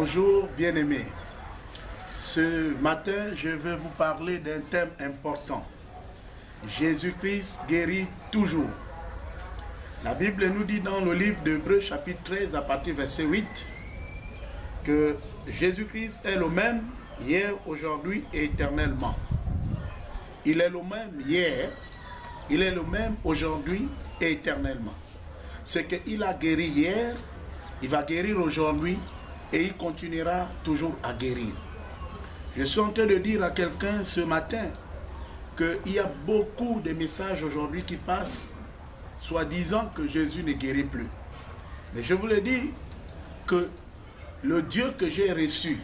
Bonjour bien-aimés. Ce matin, je vais vous parler d'un thème important. Jésus-Christ guérit toujours. La Bible nous dit dans le livre d'Hébreux chapitre 13 à partir du verset 8 que Jésus-Christ est le même hier, aujourd'hui et éternellement. Il est le même hier, il est le même aujourd'hui et éternellement. Ce qu'il a guéri hier, il va guérir aujourd'hui et il continuera toujours à guérir. Je suis en train de dire à quelqu'un ce matin qu'il y a beaucoup de messages aujourd'hui qui passent, soi-disant que Jésus ne guérit plus. Mais je vous le dis que le Dieu que j'ai reçu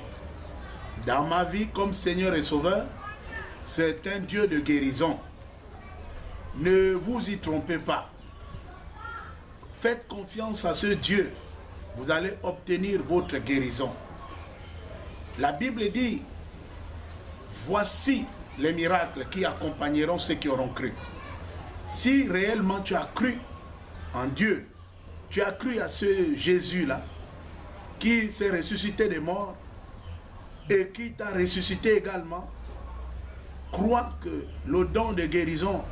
dans ma vie comme Seigneur et Sauveur, c'est un Dieu de guérison. Ne vous y trompez pas. Faites confiance à ce Dieu. Vous allez obtenir votre guérison. La Bible dit, voici les miracles qui accompagneront ceux qui auront cru. Si réellement tu as cru en Dieu, tu as cru à ce Jésus-là, qui s'est ressuscité des morts et qui t'a ressuscité également, crois que le don de guérison,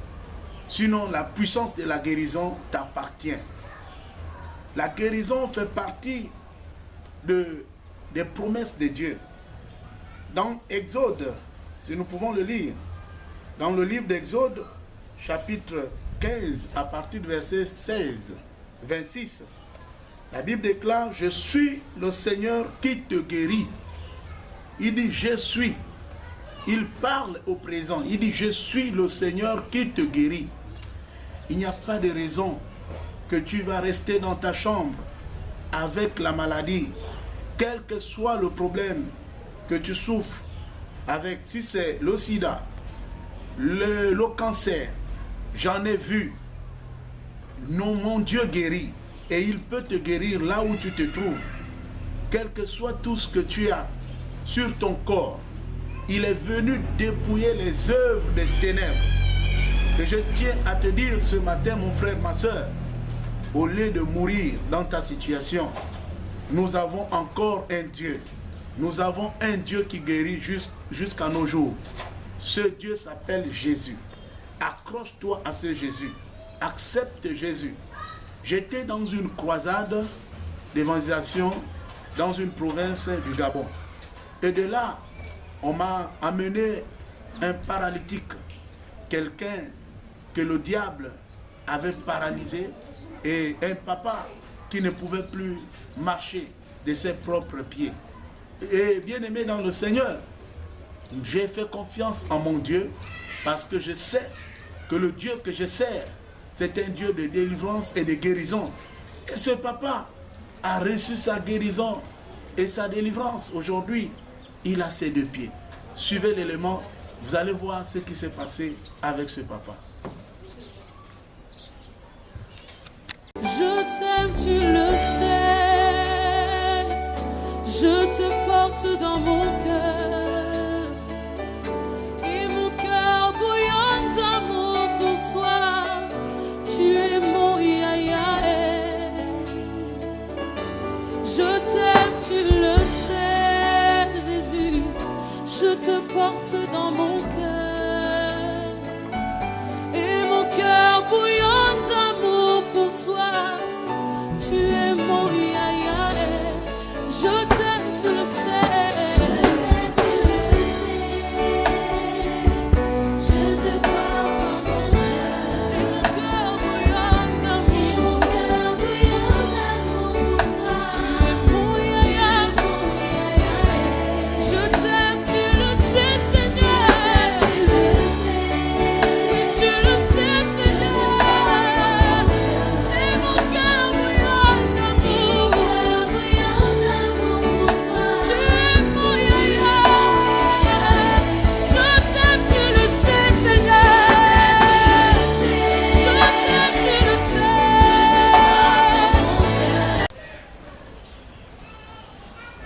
sinon la puissance de la guérison t'appartient. La guérison fait partie des promesses de Dieu. Dans Exode, si nous pouvons le lire, dans le livre d'Exode, chapitre 15, à partir du verset 16, 26, la Bible déclare, « Je suis le Seigneur qui te guérit. » Il dit, « Je suis. » Il parle au présent. Il dit, « Je suis le Seigneur qui te guérit. » Il n'y a pas de raison que tu vas rester dans ta chambre avec la maladie, quel que soit le problème que tu souffres avec, si c'est le sida, le cancer, j'en ai vu. Non, mon Dieu guérit et il peut te guérir là où tu te trouves. Quel que soit tout ce que tu as sur ton corps, il est venu dépouiller les œuvres des ténèbres. Et je tiens à te dire ce matin, mon frère, ma soeur, au lieu de mourir dans ta situation, nous avons encore un Dieu. Nous avons un Dieu qui guérit jusqu'à nos jours. Ce Dieu s'appelle Jésus. Accroche-toi à ce Jésus. Accepte Jésus. J'étais dans une croisade d'évangélisation dans une province du Gabon. Et de là, on m'a amené un paralytique. Quelqu'un que le diable avait paralysé. Et un papa qui ne pouvait plus marcher de ses propres pieds. Et bien aimé dans le Seigneur, j'ai fait confiance en mon Dieu parce que je sais que le Dieu que je sers, c'est un Dieu de délivrance et de guérison. Et ce papa a reçu sa guérison et sa délivrance. Aujourd'hui, il a ses deux pieds. Suivez l'élément, vous allez voir ce qui s'est passé avec ce papa. Je t'aime, tu le sais, je te porte dans mon cœur, et mon cœur bouillonne d'amour pour toi, tu es mon yaya. Je t'aime, tu le sais, Jésus, je te porte dans mon cœur, et mon cœur bouillonne d'amour pour toi. Tu es mon yaya, je t'aime, tu le sais. Je t'aime, tu le sais. Je te porte dans mon cœur. Et mon cœur bouillonne d'amour. Pour toi. Tu es mon yaya. Je t'aime, tu le sais, Seigneur. Tu le sais. Oui, tu le sais, Seigneur.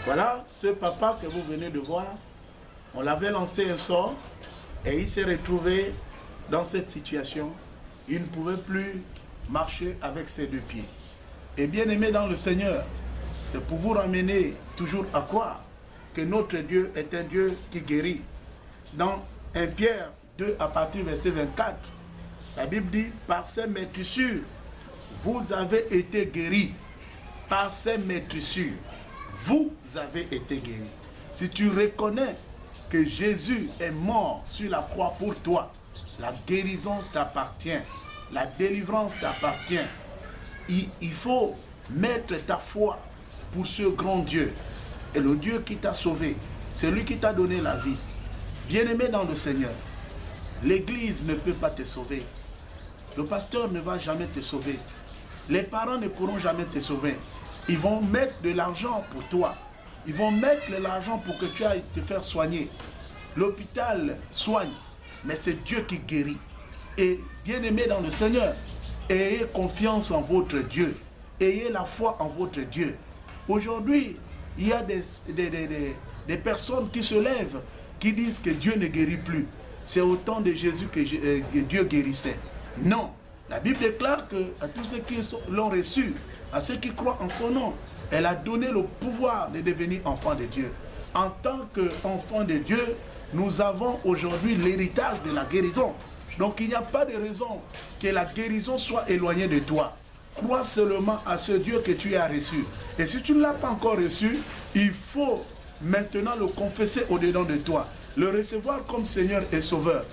Voilà, ce papa que vous venez de voir, on l'avait lancé un sort et il s'est retrouvé dans cette situation. Il ne pouvait plus marcher avec ses deux pieds. Et bien aimé dans le Seigneur, C'est pour vous ramener toujours à croire que notre Dieu est un Dieu qui guérit. Dans 1 Pierre 2 à partir du verset 24, la Bible dit, par ces meurtrissures, vous avez été guéris. Par ces meurtrissures, vous avez été guéris. Si tu reconnais que Jésus est mort sur la croix pour toi, la guérison t'appartient, la délivrance t'appartient. Il faut mettre ta foi pour ce grand Dieu. Et le Dieu qui t'a sauvé, c'est lui qui t'a donné la vie. Bien-aimé dans le Seigneur, l'Église ne peut pas te sauver. Le pasteur ne va jamais te sauver. Les parents ne pourront jamais te sauver. Ils vont mettre de l'argent pour toi. Ils vont mettre de l'argent pour que tu ailles te faire soigner. L'hôpital soigne, mais c'est Dieu qui guérit. Et bien-aimé dans le Seigneur, ayez confiance en votre Dieu. Ayez la foi en votre Dieu. Aujourd'hui, il y a des personnes qui se lèvent, qui disent que Dieu ne guérit plus. C'est au temps de Jésus que Dieu guérissait. Non. La Bible déclare qu'à tous ceux qui l'ont reçu, à ceux qui croient en son nom, elle a donné le pouvoir de devenir enfants de Dieu. En tant qu'enfants de Dieu, nous avons aujourd'hui l'héritage de la guérison. Donc il n'y a pas de raison que la guérison soit éloignée de toi. Crois seulement à ce Dieu que tu as reçu. Et si tu ne l'as pas encore reçu, il faut maintenant le confesser au-dedans de toi. Le recevoir comme Seigneur et Sauveur.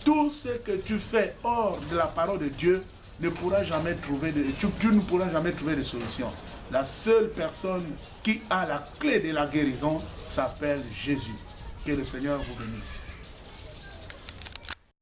Tout ce que tu fais hors de la parole de Dieu ne pourra jamais trouver tu ne pourras jamais trouver de solution. La seule personne qui a la clé de la guérison s'appelle Jésus. Que le Seigneur vous bénisse.